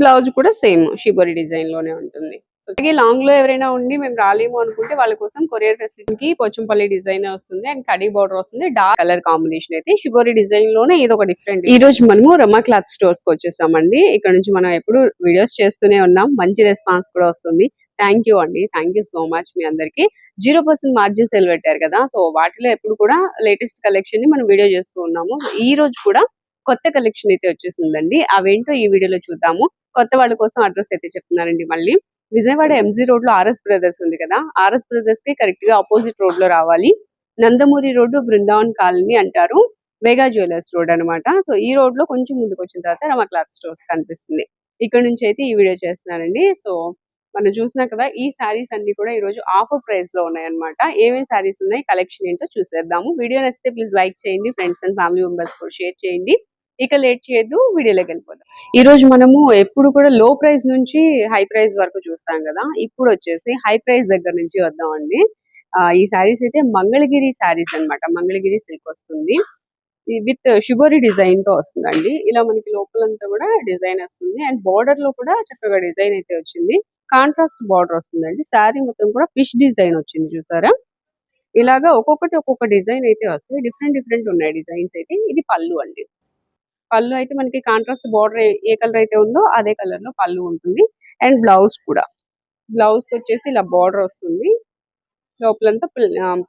Blouse కూడా same shibori design లోనే ఉంటుంది. అలాగే లాంగ్ లో ఎవరైనా ఉండి మేము రాలేము అనుకుంటే వాళ్ళ కోసం కొరియర్ ఫెసిలిటీకి పోచంపల్లి డిజైన్ వస్తుంది అండ్ కడీ బార్డర్ వస్తుంది. డార్క్ కలర్ కాంబినేషన్ అయితే షిబోరి డిజైన్ లోనే ఇది ఒక డిఫరెంట్. ఈ రోజు మనము రమా క్లాత్ స్టోర్స్ కి వచ్చేసామండి. ఇక్కడ నుంచి మనం ఎప్పుడు వీడియోస్ చేస్తూనే ఉన్నాం, మంచి రెస్పాన్స్ కూడా వస్తుంది. థ్యాంక్ యూ అండి, థ్యాంక్ యూ సో మచ్. మీ అందరికి 0% మార్జిన్ సేల్ పెట్టారు కదా, సో వాటిలో ఎప్పుడు కూడా లేటెస్ట్ కలెక్షన్ ని మనం వీడియో చేస్తూ ఉన్నాము. ఈ రోజు కూడా కొత్త కలెక్షన్ అయితే వచ్చేసిందండి. అవేంటో ఈ వీడియోలో చూద్దాము. కొత్త వాళ్ళ కోసం అడ్రస్ అయితే చెప్తున్నానండి. మళ్ళీ విజయవాడ ఎంజీ రోడ్ లో ఆర్ఎస్ బ్రదర్స్ ఉంది కదా, ఆర్ఎస్ బ్రదర్స్ కి కరెక్ట్ గా ఆపోజిట్ రోడ్ లో రావాలి. నందమూరి రోడ్డు బృందావన్ కాలనీ అంటారు, మెగా జ్యువెలర్స్ రోడ్ అనమాట. సో ఈ రోడ్ లో కొంచెం ముందుకు వచ్చిన తర్వాత రమా క్లాత్ స్టోర్స్ కనిపిస్తుంది. ఇక్కడ నుంచి అయితే ఈ వీడియో చేస్తున్నానండి. సో మనం చూసినా కదా, ఈ శారీస్ అన్ని కూడా ఈ రోజు ఆఫర్ ప్రైస్ లో ఉన్నాయన్నమాట. ఏమేమి శారీస్ ఉన్నాయి, కలెక్షన్ ఏంటో చూసేద్దాము. వీడియో నచ్చితే ప్లీజ్ లైక్ చేయండి, ఫ్రెండ్స్ అండ్ ఫ్యామిలీ మెంబర్స్ కూడా షేర్ చేయండి. ఇక లేట్ చేయొద్దు, వీడియోలోకి వెళ్ళిపోదాం. ఈ రోజు మనము ఎప్పుడు కూడా లో ప్రైస్ నుంచి హై ప్రైస్ వరకు చూస్తాం కదా, ఇప్పుడు వచ్చేసి హై ప్రైస్ దగ్గర నుంచి వద్దామండి. ఈ శారీస్ అయితే మంగళగిరి శారీస్ అన్నమాట. మంగళగిరి సిల్క్ వస్తుంది, విత్ షిబోరి డిజైన్ తో వస్తుందండి. ఇలా మనకి లోపలంతా కూడా డిజైన్ వస్తుంది అండ్ బార్డర్ లో కూడా చక్కగా డిజైన్ అయితే వచ్చింది. కాంట్రాస్ట్ బార్డర్ వస్తుందండి. శారీ మొత్తం కూడా ఫిష్ డిజైన్ వచ్చింది, చూసారా? ఇలాగా ఒక్కొక్కటి ఒక్కొక్క డిజైన్ అయితే వస్తాయి. డిఫరెంట్ డిఫరెంట్ ఉన్నాయి డిజైన్స్ అయితే. ఇది పళ్ళు అండి. పళ్ళు అయితే మనకి కాంట్రాస్ట్ బార్డర్ ఏ కలర్ అయితే ఉందో అదే కలర్ లో పళ్ళు ఉంటుంది. అండ్ బ్లౌజ్ కూడా, బ్లౌజ్ వచ్చేసి ఇలా బార్డర్ వస్తుంది, లోపలంతా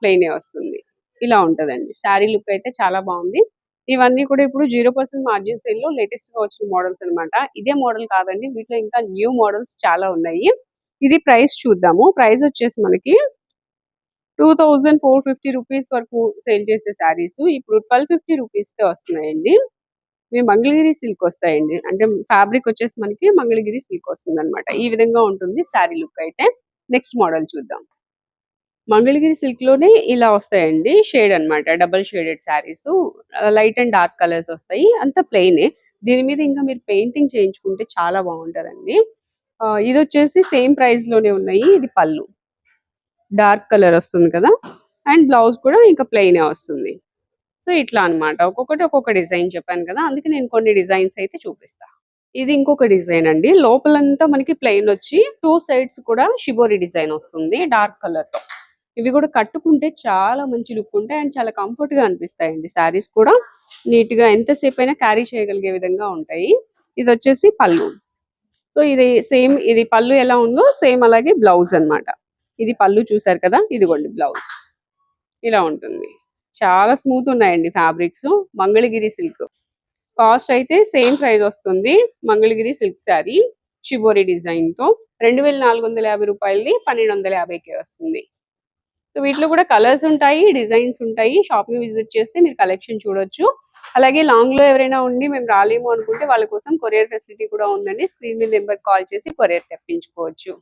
ప్లెయిన్ వస్తుంది. ఇలా ఉంటదండి. శారీ లుక్ అయితే చాలా బాగుంది. ఇవన్నీ కూడా ఇప్పుడు 0% మార్జిన్ సేల్ లో లేటెస్ట్ గా వచ్చిన మోడల్స్ అన్నమాట. ఇదే మోడల్ కాదండి, వీటిలో ఇంకా న్యూ మోడల్స్ చాలా ఉన్నాయి. ఇది ప్రైస్ చూద్దాము. ప్రైస్ వచ్చేసి మనకి 2450 రూపీస్ వరకు సేల్ చేసే శారీస్ ఇప్పుడు 1250 రూపీస్ కే వస్తున్నాయండి. ఇవి మంగళగిరి సిల్క్ వస్తాయండి. అంటే ఫ్యాబ్రిక్ వచ్చేసి మనకి మంగళగిరి సిల్క్ వస్తుంది అనమాట. ఈ విధంగా ఉంటుంది శారీ లుక్ అయితే. నెక్స్ట్ మోడల్ చూద్దాం. మంగళగిరి సిల్క్ లోనే ఇలా వస్తాయండి, షేడ్ అన్నమాట. Double shaded saris, light and dark colours వస్తాయి. అంతా ప్లెయినే. దీని మీద ఇంకా మీరు పెయింటింగ్ చేయించుకుంటే చాలా బాగుంటారండి. ఇది వచ్చేసి సేమ్ ప్రైస్ లోనే ఉన్నాయి. ఇది పళ్ళు డార్క్ కలర్ వస్తుంది కదా, అండ్ బ్లౌజ్ కూడా ఇంకా ప్లెయిన్ వస్తుంది. సో ఇట్లా అన్నమాట. ఒక్కొక్కటి ఒక్కొక్క డిజైన్ చెప్పాను కదా, అందుకే నేను కొన్ని డిజైన్స్ అయితే చూపిస్తా. ఇది ఇంకొక డిజైన్ అండి. లోపలంతా మనకి ప్లెయిన్ వచ్చి 2 సైడ్స్ కూడా షిబోరి డిజైన్ వస్తుంది డార్క్ కలర్ తో. ఇవి కూడా కట్టుకుంటే చాలా మంచి లుక్ ఉంటాయి అండ్ చాలా కంఫర్ట్ గా అనిపిస్తాయండి. శారీస్ కూడా నీట్ గా ఎంతసేపు అయినా క్యారీ చేయగలిగే విధంగా ఉంటాయి. ఇది వచ్చేసి పళ్ళు. సో ఇది సేమ్, ఇది పళ్ళు ఎలా ఉందో సేమ్ అలాగే బ్లౌజ్ అన్నమాట. ఇది పళ్ళు చూసారు కదా, ఇదిగోండి బ్లౌజ్. ఇలా ఉంటుంది. చాలా స్మూత్ ఉన్నాయండి ఫ్యాబ్రిక్స్. మంగళగిరి సిల్క్. కాస్ట్ అయితే సేమ్ ప్రైస్ వస్తుంది. Mangalagiri silk sari shibori design తో 2450 రూపాయలది 1250కే వస్తుంది. సో వీటిలో కూడా కలర్స్ ఉంటాయి, డిజైన్స్ ఉంటాయి. షాప్ ని విజిట్ చేస్తే మీరు కలెక్షన్ చూడొచ్చు. అలాగే లాంగ్ లో ఎవరైనా ఉండి మేము రాలేము అనుకుంటే వాళ్ళ కోసం కొరియర్ ఫెసిలిటీ కూడా ఉందండి. స్క్రీన్ మీద నెంబర్ కాల్ చేసి కొరియర్ తెప్పించుకోవచ్చు.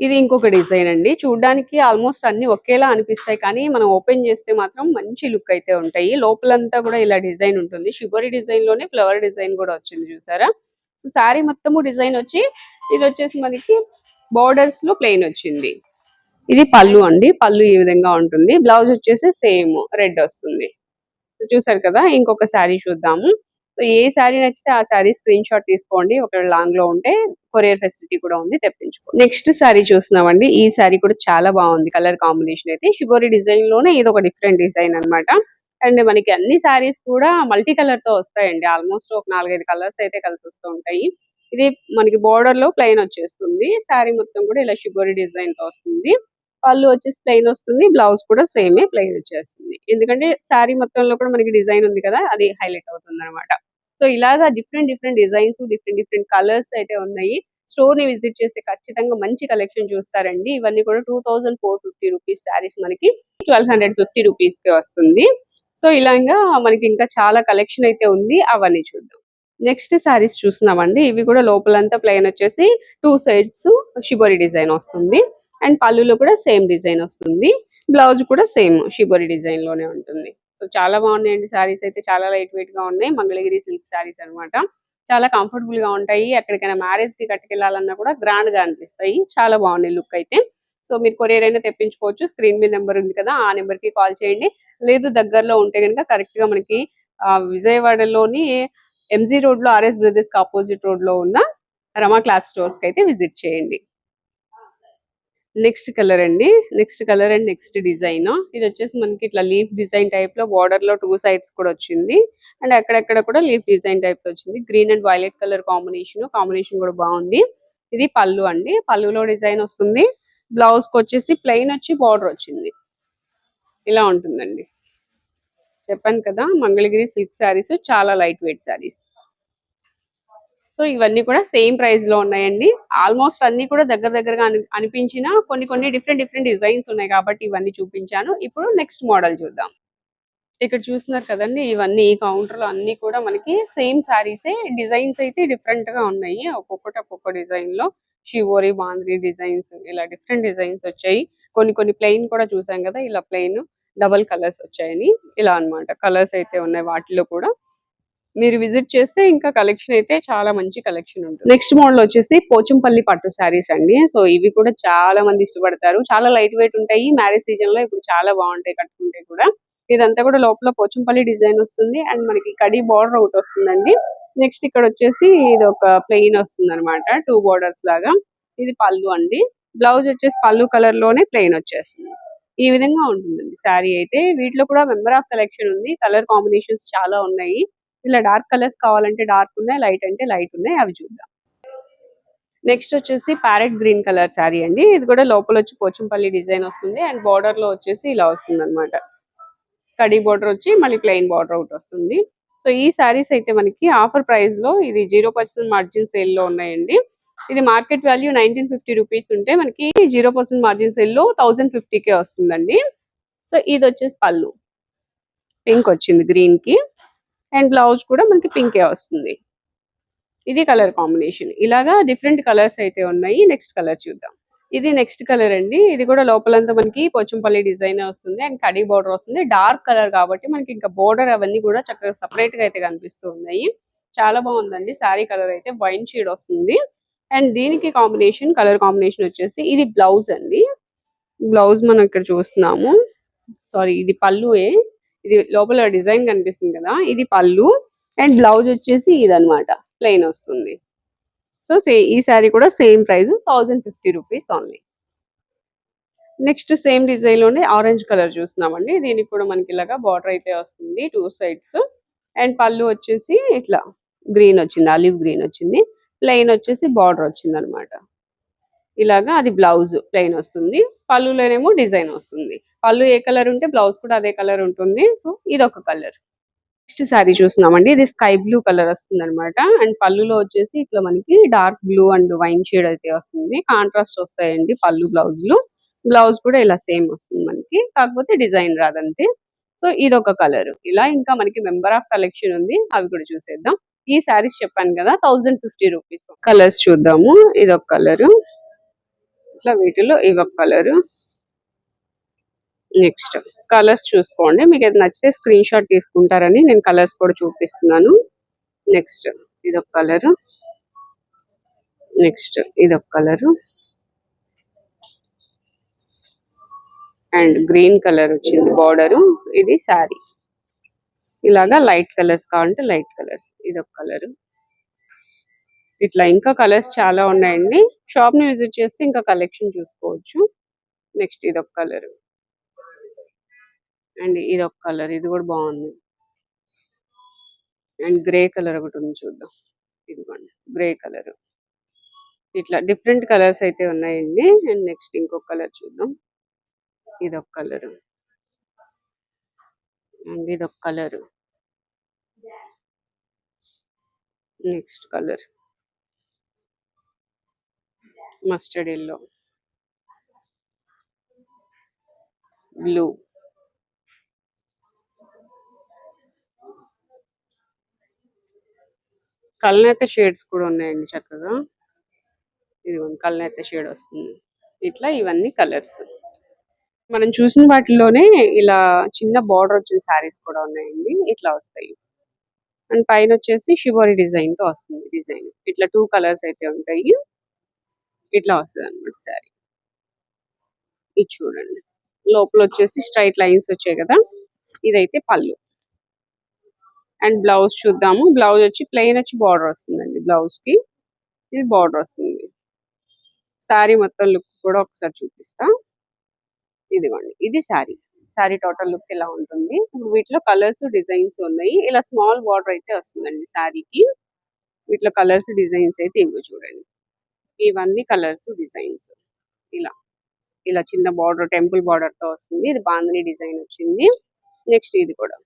ఇది ఇంకొక డిజైన్ అండి. చూడడానికి ఆల్మోస్ట్ అన్ని ఒకేలా అనిపిస్తాయి, కానీ మనం ఓపెన్ చేస్తే మాత్రం మంచి లుక్ అయితే ఉంటాయి. లోపలంతా కూడా ఇలా డిజైన్ ఉంటుంది. షిబోరి డిజైన్ లోనే ఫ్లవర్ డిజైన్ కూడా వచ్చింది, చూసారా? సో శారీ మొత్తము డిజైన్ వచ్చి, ఇది వచ్చేసి మనకి బోర్డర్స్ లో ప్లెయిన్ వచ్చింది. ఇది పళ్ళు అండి. పళ్ళు ఈ విధంగా ఉంటుంది. బ్లౌజ్ వచ్చేసి సేమ్ రెడ్ వస్తుంది. సో చూసారు కదా. ఇంకొక శారీ చూద్దాము. సో ఏ శారీ నచ్చితే ఆ శారీ స్క్రీన్ షాట్ తీసుకోండి. ఒకవేళ లాంగ్ లో ఉంటే కొరియర్ ఫెసిలిటీ కూడా ఉంది, తెప్పించుకో. నెక్స్ట్ శారీ చూస్తున్నామండి. ఈ శారీ కూడా చాలా బాగుంది. కలర్ కాంబినేషన్ అయితే షిబోరి డిజైన్ లోనే ఇది ఒక డిఫరెంట్ డిజైన్ అన్నమాట. అండ్ మనకి అన్ని శారీస్ కూడా మల్టీ కలర్ తో వస్తాయండి. ఆల్మోస్ట్ ఒక 4-5 కలర్స్ అయితే కలిసి వస్తూ ఉంటాయి. ఇది మనకి బోర్డర్ లో ప్లెయిన్ వచ్చేస్తుంది. శారీ మొత్తం కూడా ఇలా షిబోరి డిజైన్ తో వస్తుంది. పళ్ళు వచ్చేసి ప్లెయిన్ వస్తుంది. బ్లౌజ్ కూడా సేమే ప్లెయిన్ వచ్చేస్తుంది. ఎందుకంటే శారీ మొత్తంలో కూడా మనకి డిజైన్ ఉంది కదా, అది హైలైట్ అవుతుంది అనమాట. సో ఇలాగా different different designs, different different colours అయితే ఉన్నాయి. స్టోర్ ని విజిట్ చేస్తే ఖచ్చితంగా మంచి కలెక్షన్ చూస్తారండి. ఇవన్నీ కూడా 2450 రూపీస్ శారీస్ మనకి 1250 రూపీస్ కి వస్తుంది. సో ఇలాగా మనకి ఇంకా చాలా కలెక్షన్ అయితే ఉంది, అవన్నీ చూద్దాం. నెక్స్ట్ శారీస్ చూస్తున్నామండి. ఇవి కూడా లోపలంతా ప్లెయిన్ వచ్చేసి 2 సైడ్స్ షిబోరి డిజైన్ వస్తుంది. అండ్ పళ్ళులో కూడా సేమ్ డిజైన్ వస్తుంది. బ్లౌజ్ కూడా సేమ్ షిబోరి డిజైన్ లోనే ఉంటుంది. సో చాలా బాగున్నాయండి శారీస్ అయితే. చాలా లైట్ వెయిట్ గా ఉన్నాయి. మంగళగిరి సిల్క్ శారీస్ అన్నమాట. చాలా కంఫర్టబుల్ గా ఉంటాయి. ఎక్కడికైనా మ్యారేజ్ కి కట్టుకెళ్ళాలన్నా కూడా గ్రాండ్ గా అనిపిస్తాయి. చాలా బాగున్నాయి లుక్ అయితే. సో మీరు కొరియర్ అయినా తెప్పించుకోవచ్చు. స్క్రీన్ మీద నెంబర్ ఉంది కదా, ఆ నెంబర్ కి కాల్ చేయండి. లేదు దగ్గరలో ఉంటే కనుక కరెక్ట్ గా మనకి విజయవాడలోని ఎంజీ రోడ్ లో ఆర్ఎస్ బ్రదర్స్ కి ఆపోజిట్ రోడ్ లో ఉన్న రమా క్లాత్ స్టోర్స్ కి అయితే విజిట్ చేయండి. నెక్స్ట్ కలర్ అండి. Next colour and next design ఇది వచ్చేసి మనకి ఇట్లా లీఫ్ డిజైన్ టైప్ లో బార్డర్ లో 2 సైడ్స్ కూడా వచ్చింది. అండ్ అక్కడక్కడ కూడా లీఫ్ డిజైన్ టైప్ లో వచ్చింది. Green and violet colour combination కూడా బాగుంది. ఇది పళ్ళు అండి. పళ్ళులో డిజైన్ వస్తుంది. బ్లౌజ్ కి వచ్చేసి ప్లెయిన్ వచ్చి బార్డర్ వచ్చింది. ఇలా ఉంటుందండి. చెప్పాను కదా, మంగళగిరి సిల్క్ శారీస్ చాలా లైట్ వెయిట్ శారీస్. సో ఇవన్నీ కూడా సేమ్ ప్రైస్ లో ఉన్నాయండి. ఆల్మోస్ట్ అన్ని కూడా దగ్గర దగ్గరగా అనిపించిన కొన్ని కొన్ని డిఫరెంట్ డిఫరెంట్ డిజైన్స్ ఉన్నాయి కాబట్టి ఇవన్నీ చూపించాను. ఇప్పుడు నెక్స్ట్ మోడల్ చూద్దాం. ఇక్కడ చూస్తున్నారు కదండి, ఇవన్నీ ఈ కౌంటర్ లో అన్ని కూడా మనకి సేమ్ శారీసే. డిజైన్స్ అయితే డిఫరెంట్ గా ఉన్నాయి. ఒక్కొక్కటి ఒక్కొక్క డిజైన్ లో షివోరి బాంద్రీ డిజైన్స్ ఇలా డిఫరెంట్ డిజైన్స్ వచ్చాయి. కొన్ని కొన్ని ప్లెయిన్ కూడా చూసాం కదా, ఇలా ప్లెయిన్ డబల్ కలర్స్ వచ్చాయని ఇలా అన్నమాట. కలర్స్ అయితే ఉన్నాయి వాటిలో కూడా. మీరు విజిట్ చేస్తే ఇంకా కలెక్షన్ అయితే చాలా మంచి కలెక్షన్ ఉంటుంది. నెక్స్ట్ మోడల్ వచ్చేసి పోచంపల్లి పట్టు శారీస్ అండి. సో ఇవి కూడా చాలా మంది ఇష్టపడతారు. చాలా లైట్ వెయిట్ ఉంటాయి. మ్యారేజ్ సీజన్ లో ఇప్పుడు చాలా బాగుంటాయి కట్టుకుంటే కూడా. ఇదంతా కూడా లోపల పోచంపల్లి డిజైన్ వస్తుంది. అండ్ మనకి కడి బార్డర్ ఒకటి వస్తుందండి. నెక్స్ట్ ఇక్కడ వచ్చేసి ఇది ఒక ప్లెయిన్ వస్తుంది అనమాట, 2 బోర్డర్స్ లాగా. ఇది పళ్ళు అండి. బ్లౌజ్ వచ్చేసి పళ్ళు కలర్ లోనే ప్లెయిన్ వచ్చేస్తుంది. ఈ విధంగా ఉంటుందండి శారీ అయితే. వీటిలో కూడా మెంబర్ ఆఫ్ కలెక్షన్ ఉంది. కలర్ కాంబినేషన్స్ చాలా ఉన్నాయి. ఇలా డార్క్ కలర్స్ కావాలంటే డార్క్ ఉన్నాయి, లైట్ అంటే లైట్ ఉన్నాయి. అవి చూద్దాం. నెక్స్ట్ వచ్చేసి ప్యారెట్ గ్రీన్ కలర్ శారీ అండి. ఇది కూడా లోపల వచ్చి పోచంపల్లి డిజైన్ వస్తుంది. అండ్ బార్డర్ లో వచ్చేసి ఇలా వస్తుంది అనమాట. కడి బార్డర్ వచ్చి మళ్ళీ ప్లెయిన్ బార్డర్ ఒకటి వస్తుంది. సో ఈ శారీస్ అయితే మనకి ఆఫర్ ప్రైస్ లో ఇది 0% మార్జిన్ సేల్ లో ఉన్నాయండి. ఇది మార్కెట్ వాల్యూ 1950 రూపీస్ ఉంటే మనకి 0% మార్జిన్ సేల్ లో 1050కే వస్తుందండి. సో ఇది వచ్చేసి పళ్ళు పింక్ వచ్చింది గ్రీన్ కి. అండ్ బ్లౌజ్ కూడా మనకి పింకే వస్తుంది. ఇది కలర్ కాంబినేషన్. ఇలాగా డిఫరెంట్ కలర్స్ అయితే ఉన్నాయి. నెక్స్ట్ కలర్ చూద్దాం. ఇది నెక్స్ట్ కలర్ అండి. ఇది కూడా లోపలంతా మనకి పోచంపల్లి డిజైన్ వస్తుంది. అండ్ కడి బోర్డర్ వస్తుంది. డార్క్ కలర్ కాబట్టి మనకి ఇంకా బోర్డర్ అవన్నీ కూడా చక్కగా సపరేట్ గా అయితే కనిపిస్తూ ఉన్నాయి. చాలా బాగుందండి. శారీ కలర్ అయితే వైన్ షేడ్ వస్తుంది. అండ్ దీనికి కాంబినేషన్ కలర్ కాంబినేషన్ వచ్చేసి ఇది బ్లౌజ్ అండి. బ్లౌజ్ మనం ఇక్కడ చూస్తున్నాము. సారీ, ఇది పళ్ళుయే. ఇది లోపల డిజైన్ కనిపిస్తుంది కదా, ఇది పళ్ళు. అండ్ బ్లౌజ్ వచ్చేసి ఇదనమాట, ప్లెయిన్ వస్తుంది. సో ఈ శారీ కూడా same price 1050 rupees only. Next same design లోనే ఆరెంజ్ కలర్ చూస్తున్నామండి. దీనికి కూడా మనకి ఇలాగా బార్డర్ అయితే వస్తుంది 2 సైడ్స్. అండ్ పళ్ళు వచ్చేసి ఇట్లా గ్రీన్ వచ్చింది, ఆలివ్ గ్రీన్ వచ్చింది. ప్లెయిన్ వచ్చేసి బార్డర్ వచ్చింది అనమాట. ఇలాగా అది బ్లౌజ్ ప్లెయిన్ వస్తుంది. పళ్ళులోనేమో డిజైన్ వస్తుంది. పళ్ళు ఏ కలర్ ఉంటే బ్లౌజ్ కూడా అదే కలర్ ఉంటుంది. సో ఇది ఒక కలర్. నెక్స్ట్ శారీ చూస్తున్నామండి. ఇది స్కై బ్లూ కలర్ వస్తుంది అనమాట. అండ్ పళ్ళులో వచ్చేసి ఇట్లా మనకి dark blue and wine shade అయితే వస్తుంది. కాంట్రాస్ట్ వస్తాయండి పళ్ళు బ్లౌజులు. బ్లౌజ్ కూడా ఇలా సేమ్ వస్తుంది మనకి, కాకపోతే డిజైన్ రాదంతే. సో ఇది ఒక కలర్. ఇలా ఇంకా మనకి మెంబర్ ఆఫ్ కలెక్షన్ ఉంది. అవి కూడా చూసేద్దాం. ఈ శారీస్ చెప్పాను కదా 1050 రూపీస్. కలర్స్ చూద్దాము. ఇది ఒక కలరు. ఇట్లా వీటిలో ఇవి ఒక కలరు. నెక్స్ట్ కలర్స్ చూసుకోండి. మీకు ఏది నచ్చితే స్క్రీన్ షాట్ తీసుకుంటారని నేను కలర్స్ కూడా చూపిస్తున్నాను. నెక్స్ట్ ఇదొక కలరు. నెక్స్ట్ ఇదొక కలరు. అండ్ గ్రీన్ కలర్ వచ్చింది బార్డరు. ఇది శారీ. ఇలాగా లైట్ కలర్స్ కావాలంటే లైట్ కలర్స్. ఇదొక కలరు. ఇట్లా ఇంకా కలర్స్ చాలా ఉన్నాయండి. షాప్ ని విజిట్ చేస్తే ఇంకా కలెక్షన్ చూసుకోవచ్చు. నెక్స్ట్ ఇదొక కలరు. అండ్ ఇదొక కలర్. ఇది కూడా బాగుంది. అండ్ గ్రే కలర్ ఒకటి ఉంది, చూద్దాం. ఇదిగోండి గ్రే కలర్. ఇట్లా డిఫరెంట్ కలర్స్ అయితే ఉన్నాయండి. అండ్ నెక్స్ట్ ఇంకొక కలర్ చూద్దాం. ఇదొక కలర్. అండ్ ఇదొక colour. Next colour mustard yellow, blue. కల్నేత షేడ్స్ కూడా ఉన్నాయండి చక్కగా. ఇది కల్నేత షేడ్ వస్తుంది. ఇట్లా ఇవన్నీ కలర్స్. మనం చూసిన వాటిలోనే ఇలా చిన్న బార్డర్ వచ్చిన శారీస్ కూడా ఉన్నాయండి. ఇట్లా వస్తాయి. అండ్ పైన వచ్చేసి షివోరి డిజైన్ తో వస్తుంది. డిజైన్ ఇట్లా 2 కలర్స్ అయితే ఉంటాయి. ఇట్లా వస్తుంది అనమాట శారీ. ఇది చూడండి. లోపల వచ్చేసి స్ట్రైట్ లైన్స్ వచ్చాయి కదా, ఇదైతే పళ్ళు. అండ్ బ్లౌజ్ చూద్దాము. బ్లౌజ్ వచ్చి ప్లెయిన్ వచ్చి బార్డర్ వస్తుందండి బ్లౌజ్ కి. ఇది బార్డర్ వస్తుంది. శారీ మొత్తం లుక్ కూడా ఒకసారి చూపిస్తా. ఇదిగోండి, ఇది శారీ. శారీ టోటల్ లుక్ ఇలా ఉంటుంది. ఇప్పుడు వీటిలో కలర్స్ డిజైన్స్ ఉన్నాయి. ఇలా స్మాల్ బార్డర్ అయితే వస్తుందండి శారీకి. వీటిలో కలర్స్ డిజైన్స్ అయితే ఇవ్వు చూడండి. ఇవన్నీ కలర్స్ డిజైన్స్. ఇలా ఇలా చిన్న బార్డర్, టెంపుల్ బార్డర్ తో వస్తుంది. ఇది బాందిని డిజైన్ వచ్చింది. నెక్స్ట్ ఇది కూడా,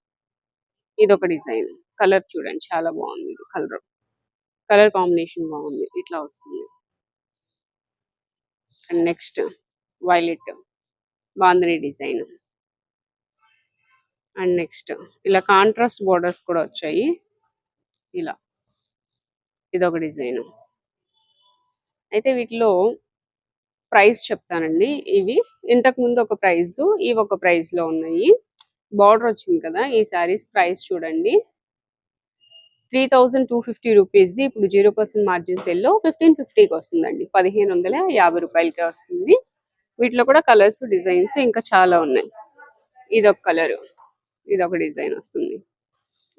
ఇదొక డిజైన్. కలర్ చూడండి చాలా బాగుంది. ఇది కలర్ కాంబినేషన్ బాగుంది. ఇట్లా వస్తుంది. And next violet bandhani design. And next ఇలా కాంట్రాస్ట్ బోర్డర్స్ కూడా వచ్చాయి. ఇలా ఇదొక డిజైన్. అయితే వీటిలో ప్రైస్ చెప్తానండి. ఇవి ఇంతకు ముందు ఒక ప్రైస్, ఇవి ఒక ప్రైస్ లో ఉన్నాయి. బార్డర్ వచ్చింది కదా, ఈ సారీస్ ప్రైస్ చూడండి. 3250 రూపీస్ది. ఇప్పుడు 0% మార్జిన్ సేల్లో 1550కి వస్తుందండి. 1550 రూపాయలకే వస్తుంది. వీటిలో కూడా కలర్స్ డిజైన్స్ ఇంకా చాలా ఉన్నాయి. ఇదొక కలర్, ఇదొక డిజైన్ వస్తుంది.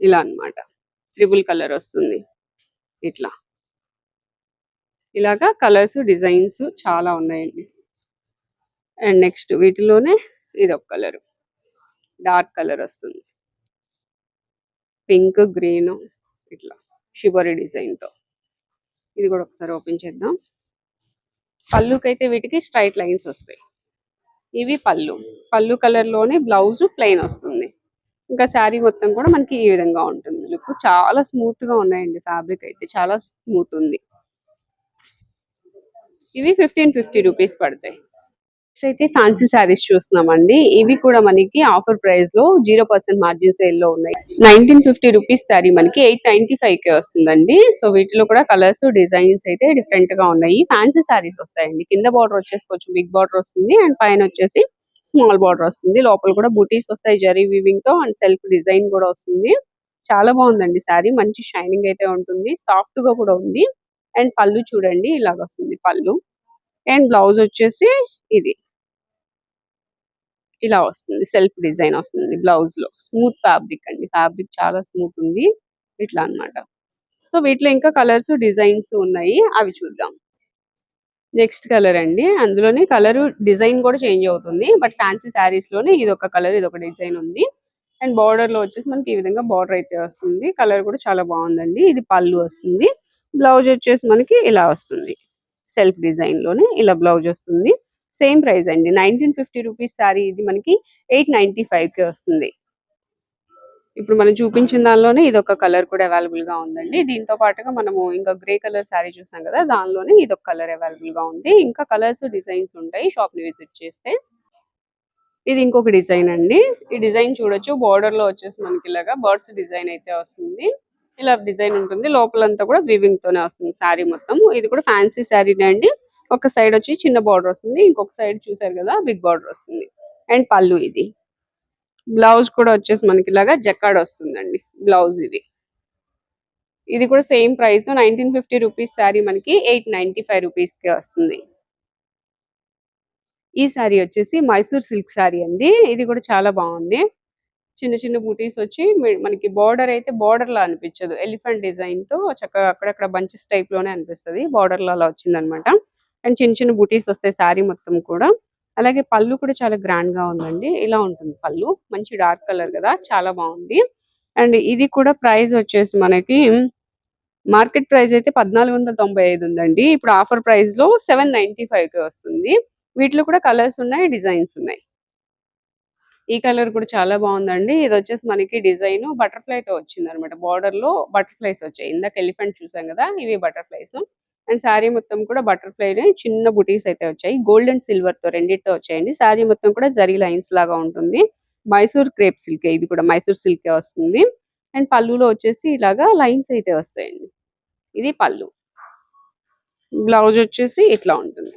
ఇలా అన్నమాట. ట్రిపుల్ కలర్ వస్తుంది. ఇట్లా ఇలాగా కలర్స్ డిజైన్స్ చాలా ఉన్నాయండి. అండ్ నెక్స్ట్ వీటిలోనే ఇదొక కలర్, డార్క్ కలర్ వస్తుంది. పింక్, గ్రీన్, ఇట్లా షిబరి డిజైన్ తో. ఇది కూడా ఒకసారి ఓపెన్ చేద్దాం. పళ్ళుకైతే వీటికి స్ట్రైట్ లైన్స్ వస్తాయి. ఇవి పళ్ళు కలర్ లోనే బ్లౌజ్ ప్లెయిన్ వస్తుంది. ఇంకా శారీ మొత్తం కూడా మనకి ఈ విధంగా ఉంటుంది. లుక్ చాలా స్మూత్ గా ఉన్నాయండి. ఫ్యాబ్రిక్ అయితే చాలా స్మూత్ ఉంది. ఇవి 1550 రూపీస్ పడతాయి. నెక్స్ట్ అయితే ఫ్యాన్సీ శారీస్ చూస్తున్నామండి. ఇవి కూడా మనకి ఆఫర్ ప్రైస్ లో 0% మార్జిన్ సేల్ లో ఉన్నాయి. 1950 రూపీస్ శారీ మనకి 895 కే వస్తుందండి. సో వీటిలో కూడా కలర్స్ డిజైన్స్ అయితే డిఫరెంట్ గా ఉన్నాయి. ఫ్యాన్సీ శారీస్ వస్తాయండి. కింద బార్డర్ వచ్చేసి కొంచెం బిగ్ బార్డర్ వస్తుంది. అండ్ పైన వచ్చేసి స్మాల్ బార్డర్ వస్తుంది. లోపల కూడా బూటీస్ వస్తాయి జరీ వీవింగ్ తో. అండ్ సెల్ఫ్ డిజైన్ కూడా వస్తుంది. చాలా బాగుందండి శారీ. మంచి షైనింగ్ అయితే ఉంటుంది. సాఫ్ట్ గా కూడా ఉంది. అండ్ పళ్ళు చూడండి ఇలాగ వస్తుంది పళ్ళు. అండ్ బ్లౌజ్ వచ్చేసి ఇది ఇలా వస్తుంది. సెల్ఫ్ డిజైన్ వస్తుంది బ్లౌజ్ లో. స్మూత్ ఫ్యాబ్రిక్ అండి. ఫ్యాబ్రిక్ చాలా స్మూత్ ఉంది. ఇట్లా అన్నమాట. సో వీటిలో ఇంకా కలర్స్ డిజైన్స్ ఉన్నాయి. అవి చూద్దాం. నెక్స్ట్ కలర్ అండి. అందులోనే కలర్ డిజైన్ కూడా చేంజ్ అవుతుంది. బట్ ఫ్యాన్సీ శారీస్ లోనే ఇది ఒక కలర్, ఇది ఒక డిజైన్ ఉంది. అండ్ బార్డర్ లో వచ్చేసి మనకి ఈ విధంగా బార్డర్ అయితే వస్తుంది. కలర్ కూడా చాలా బాగుందండి. ఇది పళ్ళు వస్తుంది. బ్లౌజ్ వచ్చేసి మనకి ఇలా వస్తుంది. సెల్ఫ్ డిజైన్ లోనే ఇలా బ్లౌజ్ వస్తుంది. సేమ్ ప్రైస్ అండి. 1950 రూపీస్ శారీ ఇది మనకి 895 కి వస్తుంది. ఇప్పుడు మనం చూపించిన దానిలోనే ఇది ఒక కలర్ కూడా అవైలబుల్ గా ఉందండి. దీంతో పాటుగా మనము ఇంకా గ్రే కలర్ శారీ చూసాం కదా, దానిలోనే ఇది ఒక కలర్ అవైలబుల్ గా ఉంది. ఇంకా కలర్స్ డిజైన్స్ ఉంటాయి షాప్ ని విజిట్ చేస్తే. ఇది ఇంకొక డిజైన్ అండి. ఈ డిజైన్ చూడొచ్చు. బార్డర్ లో వచ్చేసి మనకి ఇలాగా బర్డ్స్ డిజైన్ అయితే వస్తుంది. ఇలా డిజైన్ ఉంటుంది. లోపలంతా కూడా వీవింగ్ తోనే వస్తుంది శారీ మొత్తం. ఇది కూడా ఫ్యాన్సీ శారీనే అండి. ఒక సైడ్ వచ్చి చిన్న బార్డర్ వస్తుంది. ఇంకొక సైడ్ చూసారు కదా బిగ్ బార్డర్ వస్తుంది. అండ్ పళ్ళు ఇది. బ్లౌజ్ కూడా వచ్చేసి మనకి ఇలాగా జకాడ్ వస్తుందండి బ్లౌజ్ ఇది. ఇది కూడా సేమ్ ప్రైస్ 1950 రూపీస్ శారీ మనకి 895 రూపీస్ కే వస్తుంది. ఈ శారీ వచ్చేసి మైసూర్ సిల్క్ శారీ అండి. ఇది కూడా చాలా బాగుంది. చిన్న చిన్న బూటీస్ వచ్చి మనకి బార్డర్ అయితే బార్డర్ లా అనిపించదు. ఎలిఫెంట్ డిజైన్ తో చక్కగా అక్కడక్కడ బంచెస్ టైప్ లోనే అనిపిస్తుంది. బార్డర్ లో అలా వచ్చింది అనమాట. అండ్ చిన్న చిన్న బూటీస్ వస్తాయి శారీ మొత్తం కూడా. అలాగే పళ్ళు కూడా చాలా గ్రాండ్ గా ఉందండి. ఇలా ఉంటుంది పళ్ళు. మంచి డార్క్ కలర్ కదా, చాలా బాగుంది. అండ్ ఇది కూడా ప్రైస్ వచ్చేసి మనకి మార్కెట్ ప్రైస్ అయితే 1495 ఉందండి. ఇప్పుడు ఆఫర్ ప్రైస్ లో 795 కి వస్తుంది. వీటిలో కూడా కలర్స్ ఉన్నాయి, డిజైన్స్ ఉన్నాయి. ఈ కలర్ కూడా చాలా బాగుందండి. ఇది వచ్చేసి మనకి డిజైన్ బటర్ఫ్లై తో వచ్చింది అనమాట. బార్డర్ లో బటర్ఫ్లైస్ వచ్చాయి. ఇందాక ఎలిఫెంట్ చూసాం కదా, ఇవి బటర్ఫ్లైస్. అండ్ శారీ మొత్తం కూడా బటర్ఫ్లై చిన్న బుటీస్ అయితే వచ్చాయి. గోల్డ్ అండ్ సిల్వర్ తో రెండిటితో వచ్చాయండి. శారీ మొత్తం కూడా జరీ లైన్స్ లాగా ఉంటుంది. మైసూర్ క్రేప్ సిల్క్, ఇది కూడా మైసూర్ సిల్క్ వస్తుంది. అండ్ పళ్ళులో వచ్చేసి ఇలాగా లైన్స్ అయితే వస్తాయండి. ఇది పళ్ళు. బ్లౌజ్ వచ్చేసి ఇట్లా ఉంటుంది.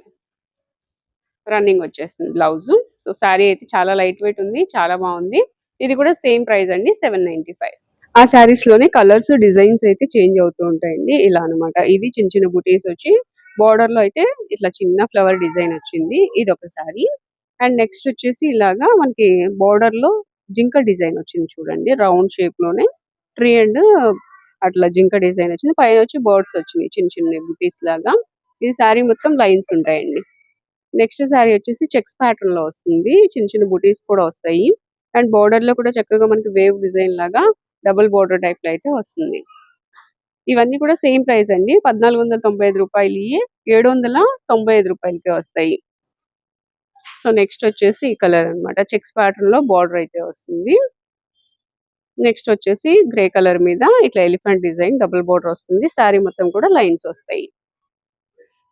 రన్నింగ్ వచ్చేస్తుంది బ్లౌజ్. సో శారీ అయితే చాలా లైట్ వెయిట్ ఉంది. చాలా బాగుంది. ఇది కూడా సేమ్ ప్రైస్ అండి, 795. ఆ శారీస్ లోనే కలర్స్ డిజైన్స్ అయితే చేంజ్ అవుతూ ఉంటాయండి. ఇలా అన్నమాట. ఇది చిన్న చిన్న బుటీస్ వచ్చి బార్డర్ లో అయితే ఇట్లా చిన్న ఫ్లవర్ డిజైన్ వచ్చింది. ఇది ఒక శారీ. అండ్ నెక్స్ట్ వచ్చేసి ఇలాగా మనకి బార్డర్ లో జింక డిజైన్ వచ్చింది చూడండి. రౌండ్ షేప్ లోనే ట్రీ అండ్ అట్లా జింక డిజైన్ వచ్చింది. పైన వచ్చి బర్డ్స్ వచ్చినాయి చిన్న చిన్న బుటీస్ లాగా. ఈ శారీ మొత్తం లైన్స్ ఉంటాయండి. నెక్స్ట్ శారీ వచ్చేసి చెక్స్ ప్యాటర్న్ లో వస్తుంది. చిన్న చిన్న బుటీస్ కూడా వస్తాయి. అండ్ బోర్డర్ లో కూడా చక్కగా మనకి వేవ్ డిజైన్ లాగా డబుల్ బోర్డర్ టైప్ లో అయితే వస్తుంది. ఇవన్నీ కూడా సేమ్ ప్రైస్ అండి. 1495 రూపాయలు. 795 రూపాయలకే వస్తాయి. సో నెక్స్ట్ వచ్చేసి ఈ కలర్ అన్నమాట. చెక్స్ ప్యాటర్న్ లో బార్డర్ అయితే వస్తుంది. నెక్స్ట్ వచ్చేసి గ్రే కలర్ మీద ఇట్లా ఎలిఫెంట్ డిజైన్ డబుల్ బోర్డర్ వస్తుంది. శారీ మొత్తం కూడా లైన్స్ వస్తాయి.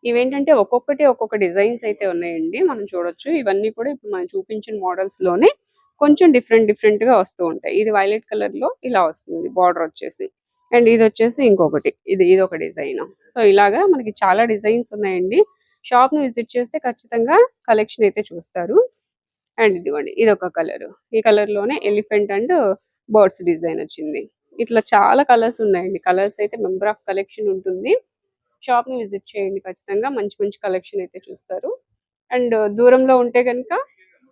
ఇవేంటంటే ఒక్కొక్కటి ఒక్కొక్క డిజైన్స్ అయితే ఉన్నాయండి. మనం చూడొచ్చు. ఇవన్నీ కూడా ఇప్పుడు మనం చూపించిన మోడల్స్ లోనే కొంచెం డిఫరెంట్ డిఫరెంట్ గా వస్తూ ఉంటాయి. ఇది వైలెట్ కలర్ లో ఇలా వస్తుంది బార్డర్ వచ్చేసి. అండ్ ఇది వచ్చేసి ఇంకొకటి. ఇది ఒక డిజైన్. సో ఇలాగా మనకి చాలా డిజైన్స్ ఉన్నాయండి. షాప్ ని విజిట్ చేస్తే ఖచ్చితంగా కలెక్షన్ అయితే చూస్తారు. అండ్ ఇదిగోండి ఇదొక కలర్. ఈ కలర్ లోనే ఎలిఫెంట్ అండ్ బర్డ్స్ డిజైన్ వచ్చింది. ఇట్లా చాలా కలర్స్ ఉన్నాయండి. కలర్స్ అయితే మెంబర్ ఆఫ్ కలెక్షన్ ఉంటుంది. షాప్ ని విజిట్ చేయండి. ఖచ్చితంగా మంచి మంచి కలెక్షన్ అయితే చూస్తారు. అండ్ దూరంలో ఉంటే కనుక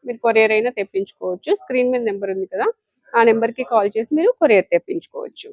మీరు కొరియర్ అయినా తెప్పించుకోవచ్చు. స్క్రీన్ మీద నెంబర్ ఉంది కదా, ఆ నెంబర్ కి కాల్ చేసి మీరు కొరియర్ తెప్పించుకోవచ్చు.